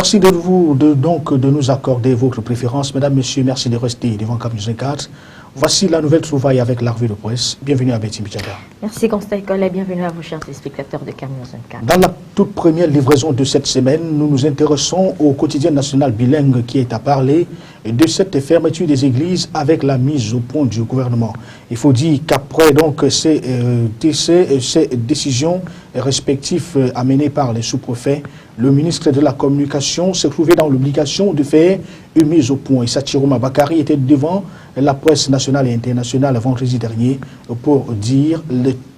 Merci de nous accorder votre préférence. Mesdames, Messieurs, merci de rester devant Cap News 24. Voici la nouvelle trouvaille avec la revue de presse. Bienvenue à Betty Bichada. Merci Constant et bienvenue à vous, chers spectateurs de Cap News 24. Dans la toute première livraison de cette semaine, nous nous intéressons au quotidien national bilingue qui est à parler de cette fermeture des églises avec la mise au point du gouvernement. Il faut dire qu'après ces décisions respectives amenées par les sous-préfets, le ministre de la Communication s'est trouvé dans l'obligation de faire une mise au point. Et Sachirouma Bakari était devant la presse nationale et internationale vendredi dernier pour dire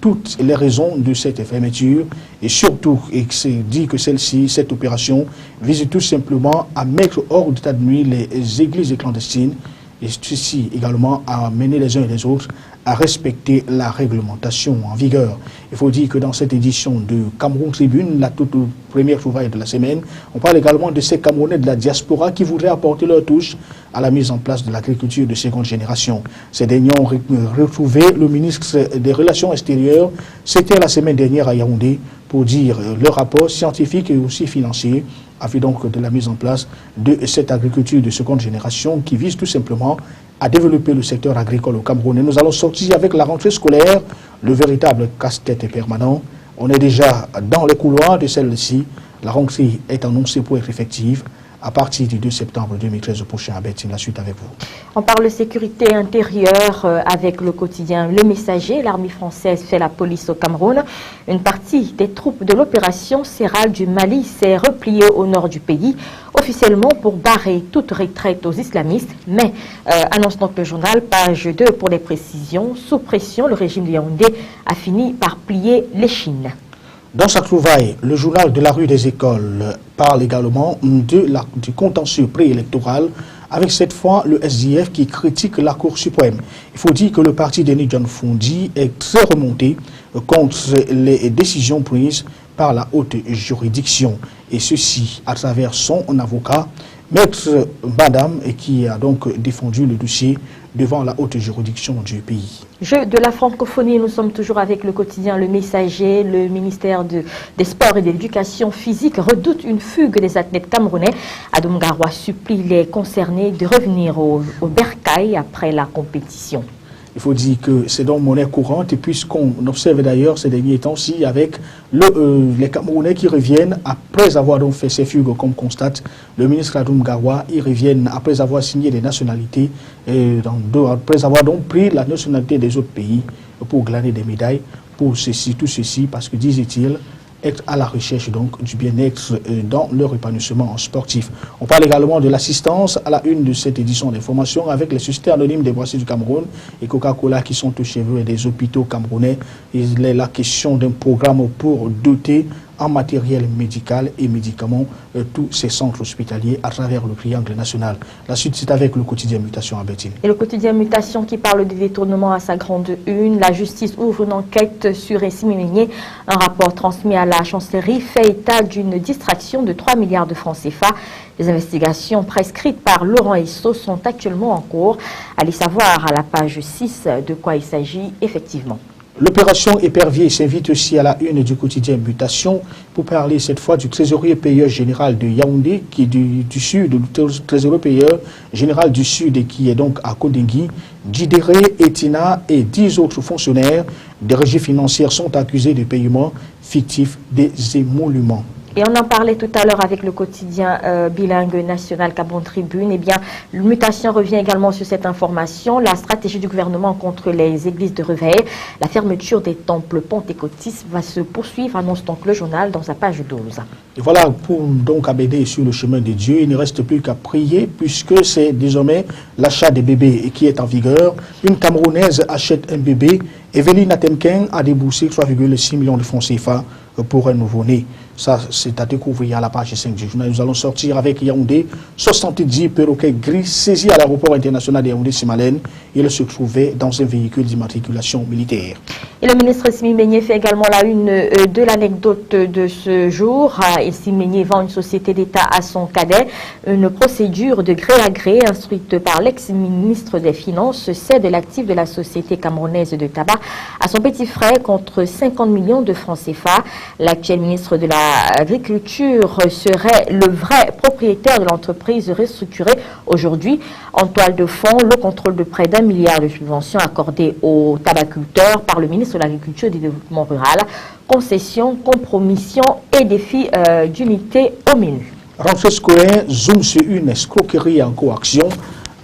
toutes les raisons de cette fermeture et surtout, il s'est dit que cette opération vise tout simplement à mettre hors d'état de nuit les églises clandestines et ceci également à amener les uns et les autres à respecter la réglementation en vigueur. Il faut dire que dans cette édition de Cameroun Tribune, la toute première trouvaille de la semaine, on parle également de ces Camerounais de la diaspora qui voudraient apporter leur touche à la mise en place de l'agriculture de seconde génération. Ces derniers ont retrouvé le ministre des Relations extérieures, c'était la semaine dernière à Yaoundé, pour dire leur rapport scientifique et aussi financier a fait donc de la mise en place de cette agriculture de seconde génération qui vise tout simplement à développer le secteur agricole au Cameroun. Et nous allons sortir avec la rentrée scolaire, le véritable casse-tête permanent. On est déjà dans les couloirs de celle-ci. La rentrée est annoncée pour être effective à partir du 2 septembre 2013 prochain. Betty, la suite avec vous. On parle sécurité intérieure avec le quotidien Le Messager. L'armée française fait la police au Cameroun. Une partie des troupes de l'opération Serral du Mali s'est repliée au nord du pays, officiellement pour barrer toute retraite aux islamistes. Mais, annonce donc le journal, page 2 pour les précisions, sous pression, le régime de Yaoundé a fini par plier l'échine. Dans sa trouvaille, le journal de la rue des écoles parle également du contentieux préélectoral avec cette fois le SDF qui critique la Cour suprême. Il faut dire que le parti d'Eni John Fondi est très remonté contre les décisions prises par la haute juridiction. Et ceci à travers son avocat, Maître Madame, qui a donc défendu le dossier devant la haute juridiction du pays. Jeu de la francophonie, nous sommes toujours avec le quotidien Le Messager. Le ministère des Sports et de l'Éducation physique redoute une fugue des athlètes camerounais. Adoum Garoua supplie les concernés de revenir au bercail après la compétition. Il faut dire que c'est donc monnaie courante, et puisqu'on observe d'ailleurs ces derniers temps-ci avec les Camerounais qui reviennent après avoir donc fait ces fugues, comme constate le ministre Adoum Garoua, ils reviennent après avoir signé des nationalités, après avoir donc pris la nationalité des autres pays pour glaner des médailles, pour ceci, tout ceci, parce que, disait-il, être à la recherche donc du bien-être dans leur épanouissement sportif. On parle également de l'assistance à la une de cette édition d'information avec les sociétés anonymes des brasseries du Cameroun et Coca-Cola qui sont au cheveux des hôpitaux camerounais. Il est la question d'un programme pour doter en matériel médical et médicaments tous ces centres hospitaliers à travers le triangle national. La suite, c'est avec le quotidien Mutation à Béthine. Et le quotidien Mutation qui parle des détournements à sa grande une. La justice ouvre une enquête sur Essimi Meigné. Un rapport transmis à la chancellerie fait état d'une distraction de 3 milliards de francs CFA. Les investigations prescrites par Laurent Esso sont actuellement en cours. Allez savoir à la page 6 de quoi il s'agit effectivement. L'opération Épervier s'invite aussi à la une du quotidien Mutation pour parler cette fois du trésorier payeur général de Yaoundé, qui est du sud, le trésorier payeur général du sud et qui est donc à Kodengui. Djidéré, Etina et 10 autres fonctionnaires des régies financières sont accusés de paiement fictif des émoluments. Et on en parlait tout à l'heure avec le quotidien bilingue national Cameroun Tribune. Eh bien, Mutation revient également sur cette information. La stratégie du gouvernement contre les églises de réveil, la fermeture des temples pentecôtistes va se poursuivre, annonce donc le journal dans sa page 12. Et voilà, pour donc améder sur le chemin de Dieu, il ne reste plus qu'à prier puisque c'est désormais l'achat des bébés qui est en vigueur. Une Camerounaise achète un bébé. Evelyne Atenken a déboursé 3,6 millions de francs CFA pour un nouveau-né. Ça, c'est à découvrir à la page 5 du journal. Nous allons sortir avec Yaoundé. 70 perroquets gris saisis à l'aéroport international de Yaoundé-Simalène. Ils se trouvaient dans un véhicule d'immatriculation militaire. Et le ministre Essimi Meigné fait également la une de l'anecdote de ce jour. Essimi Meigné vend une société d'État à son cadet. Une procédure de gré à gré instruite par l'ex-ministre des Finances cède l'actif de la société camerounaise de tabac à son petit frère contre 50 millions de francs CFA. L'actuel ministre de la l'agriculture serait le vrai propriétaire de l'entreprise restructurée aujourd'hui. En toile de fond, le contrôle de près d'1 milliard de subventions accordées aux tabaculteurs par le ministre de l'Agriculture et du Développement rural. Concessions, compromissions et défis d'unité au menu. Rentrée scolaire, zoom sur une escroquerie en coaction.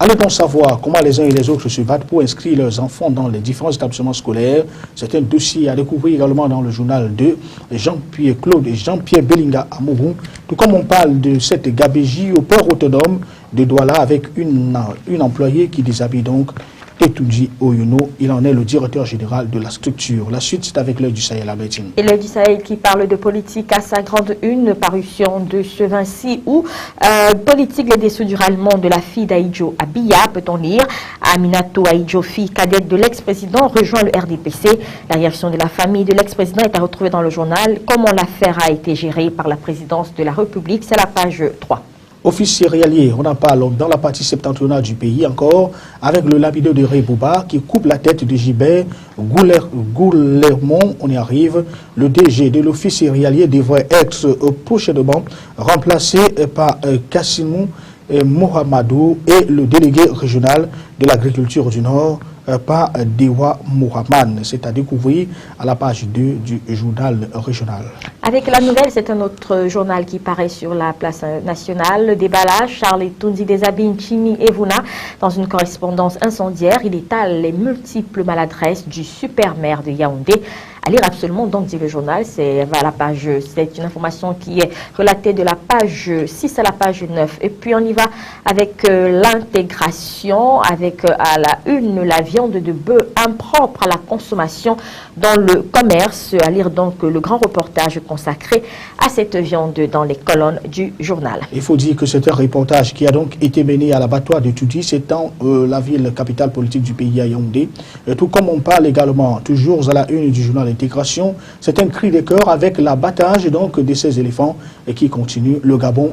Allez donc savoir comment les uns et les autres se battent pour inscrire leurs enfants dans les différents établissements scolaires. C'est un dossier à découvrir également dans le journal de Jean-Pierre Claude et Jean-Pierre Bellinga à Mourou. Tout comme on parle de cette gabégie au port autonome de Douala avec une employée qui déshabille donc Etouji Oyuno. Il en est le directeur général de la structure. La suite, c'est avec l'œil du Sahel à Bétine. Et l'œil du Sahel qui parle de politique à sa grande une, parution de ce 26 août. Politique des dessous du rallement de la fille d'Aïdjo Abiya, peut-on lire. Aminato Aïdjo, fille cadette de l'ex-président, rejoint le RDPC. La réaction de la famille de l'ex-président est à retrouver dans le journal. Comment l'affaire a été gérée par la présidence de la République, c'est la page 3. Office céréalier, on en parle dans la partie septentrionale du pays encore, avec le lapideur de Rebouba qui coupe la tête de Gilbert Goulermont. On y arrive. Le DG de l'office céréalier devrait être prochainement remplacé par Kassimou Mohamedou et le délégué régional de l'agriculture du Nord par Dewa Mohamed. C'est à découvrir à la page 2 du journal régional. Avec la nouvelle, c'est un autre journal qui paraît sur la place nationale. Le déballage, Charles Tundi déshabille Chini et Vuna dans une correspondance incendiaire. Il étale les multiples maladresses du super maire de Yaoundé. À lire absolument, donc, dit le journal, c'est à la page, c'est une information qui est relatée de la page 6 à la page 9. Et puis on y va avec l'intégration, avec à la une, la viande de bœuf impropre à la consommation dans le commerce. À lire donc le grand reportage consacré à cette viande dans les colonnes du journal. Il faut dire que c'est un reportage qui a donc été mené à l'abattoir de Touti, c'est dans la ville capitale politique du pays à Yaoundé. Tout comme on parle également, toujours à la une du journal Intégration, c'est un cri de cœur avec l'abattage donc de ces éléphants et qui continue. Le Gabon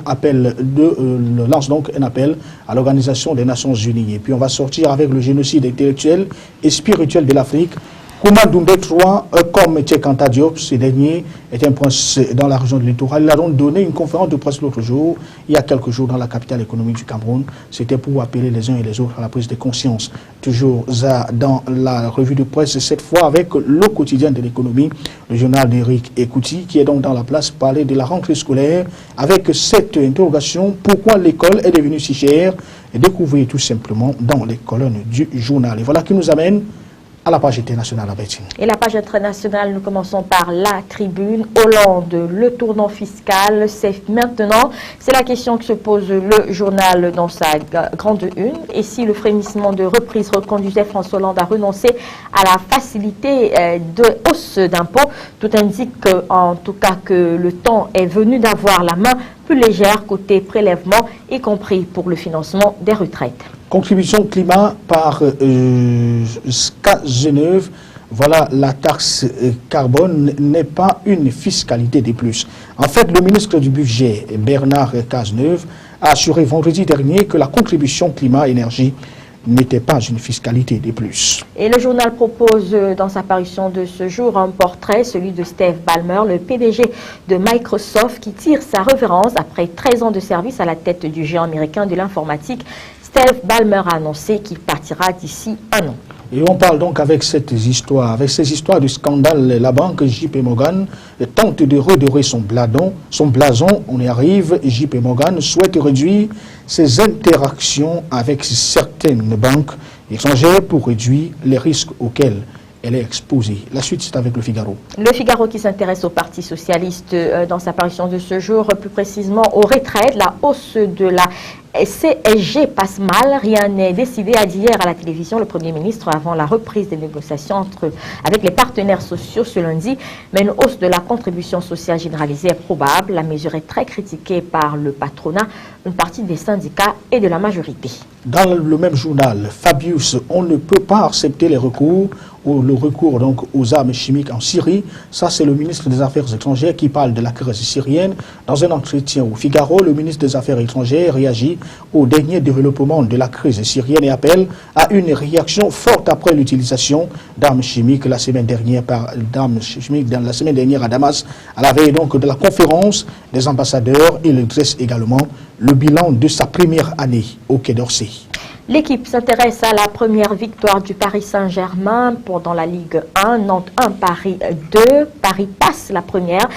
lance donc un appel à l'Organisation des Nations Unies. Et puis on va sortir avec le génocide intellectuel et spirituel de l'Afrique. Kouma Doumbé III, comme Tchekanta Diop, ce dernier est un prince dans la région de Littoral. Il a donc donné une conférence de presse l'autre jour, il y a quelques jours, dans la capitale économique du Cameroun. C'était pour appeler les uns et les autres à la prise de conscience. Toujours dans la revue de presse, cette fois avec le quotidien de l'économie, le journal d'Éric Ekouti, qui est donc dans la place pour parler de la rentrée scolaire, avec cette interrogation, pourquoi l'école est devenue si chère, et découvrir tout simplement dans les colonnes du journal. Et voilà qui nous amène à la page internationale à Bétine. Et la page internationale, nous commençons par la tribune. Hollande, le tournant fiscal, c'est maintenant. C'est la question que se pose le journal dans sa grande une. Et si le frémissement de reprise reconduisait François Hollande à renoncer à la facilité de hausse d'impôts, tout indique en tout cas que le temps est venu d'avoir la main plus légère côté prélèvement, y compris pour le financement des retraites. Contribution climat par SCA Genève. Voilà, la taxe carbone n'est pas une fiscalité de plus. En fait, le ministre du Budget, Bernard Cazeneuve, a assuré vendredi dernier que la contribution climat-énergie n'était pas une fiscalité de plus. Et le journal propose dans sa parution de ce jour un portrait, celui de Steve Ballmer, le PDG de Microsoft, qui tire sa révérence après 13 ans de service à la tête du géant américain de l'informatique. Steve Ballmer a annoncé qu'il partira d'ici un an. Et on parle donc avec ces histoires de scandale. La banque JP Morgan tente de redorer son blason. On y arrive. JP Morgan souhaite réduire ses interactions avec certaines banques étrangères pour réduire les risques auxquels elle est exposée. La suite, c'est avec le Figaro. Le Figaro qui s'intéresse au Parti socialiste dans sa parution de ce jour, plus précisément aux retraites. La hausse de la CSG passe mal. Rien n'est décidé, a dit hier à la télévision le Premier ministre avant la reprise des négociations avec les partenaires sociaux ce lundi. Mais une hausse de la contribution sociale généralisée est probable. La mesure est très critiquée par le patronat, une partie des syndicats et de la majorité. Dans le même journal, Fabius, on ne peut pas accepter les recours ou le recours donc aux armes chimiques en Syrie. Ça, c'est le ministre des Affaires étrangères qui parle de la crise syrienne. Dans un entretien au Figaro, le ministre des Affaires étrangères réagit aux derniers développements de la crise syrienne et appelle à une réaction forte après l'utilisation d'armes chimiques la semaine dernière à Damas, à la veille donc de la conférence des ambassadeurs. Il dresse également le bilan de sa première année au Quai d'Orsay. L'équipe s'intéresse à la première victoire du Paris Saint-Germain dans la Ligue 1, Nantes 1, Paris 2. Paris passe la première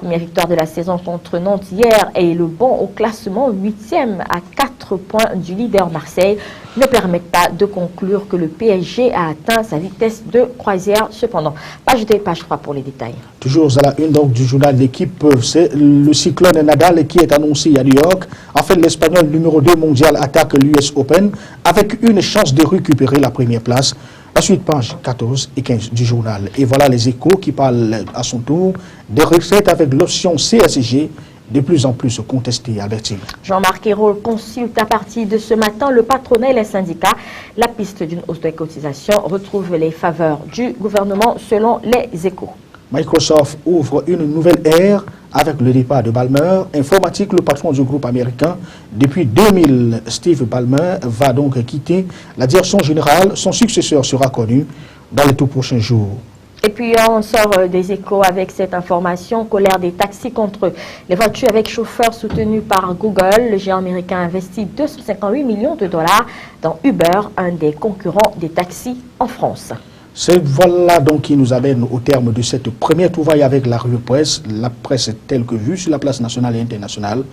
victoire de la saison contre Nantes hier et le bond au classement 8e à 4 points du leader Marseille ne permettent pas de conclure que le PSG a atteint sa vitesse de croisière. Cependant, page 2 et page 3 pour les détails. Toujours à la une donc, du journal L'équipe, c'est le cyclone Nadal qui est annoncé à New York. En fait, l'Espagnol numéro 2 mondial attaque l'US Open avec une chance de récupérer la première place. La suite, page 14 et 15 du journal. Et voilà les Échos qui parlent à son tour des retraites avec l'option CSG de plus en plus contestée, Albertine. Jean-Marc Ayrault consulte à partir de ce matin le patronat et les syndicats. La piste d'une hausse des cotisations retrouve les faveurs du gouvernement selon les Échos. Microsoft ouvre une nouvelle ère avec le départ de Ballmer. Informatique, le patron du groupe américain. Depuis 2000, Steve Ballmer va donc quitter la direction générale. Son successeur sera connu dans les tout prochains jours. Et puis on sort des Échos avec cette information, colère des taxis contre les voitures avec chauffeurs soutenus par Google. Le géant américain investit 258 millions de dollars dans Uber, un des concurrents des taxis en France. C'est voilà donc qui nous amène au terme de cette première trouvaille avec la revue presse, la presse telle que vue sur la place nationale et internationale.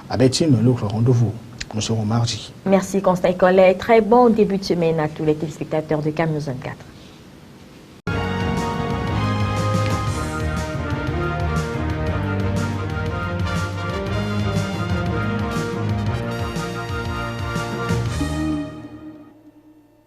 À Bétine, l'autre rendez-vous. Nous serons mardi. Merci Constant Collet. Très bon début de semaine à tous les téléspectateurs de CAM News 24.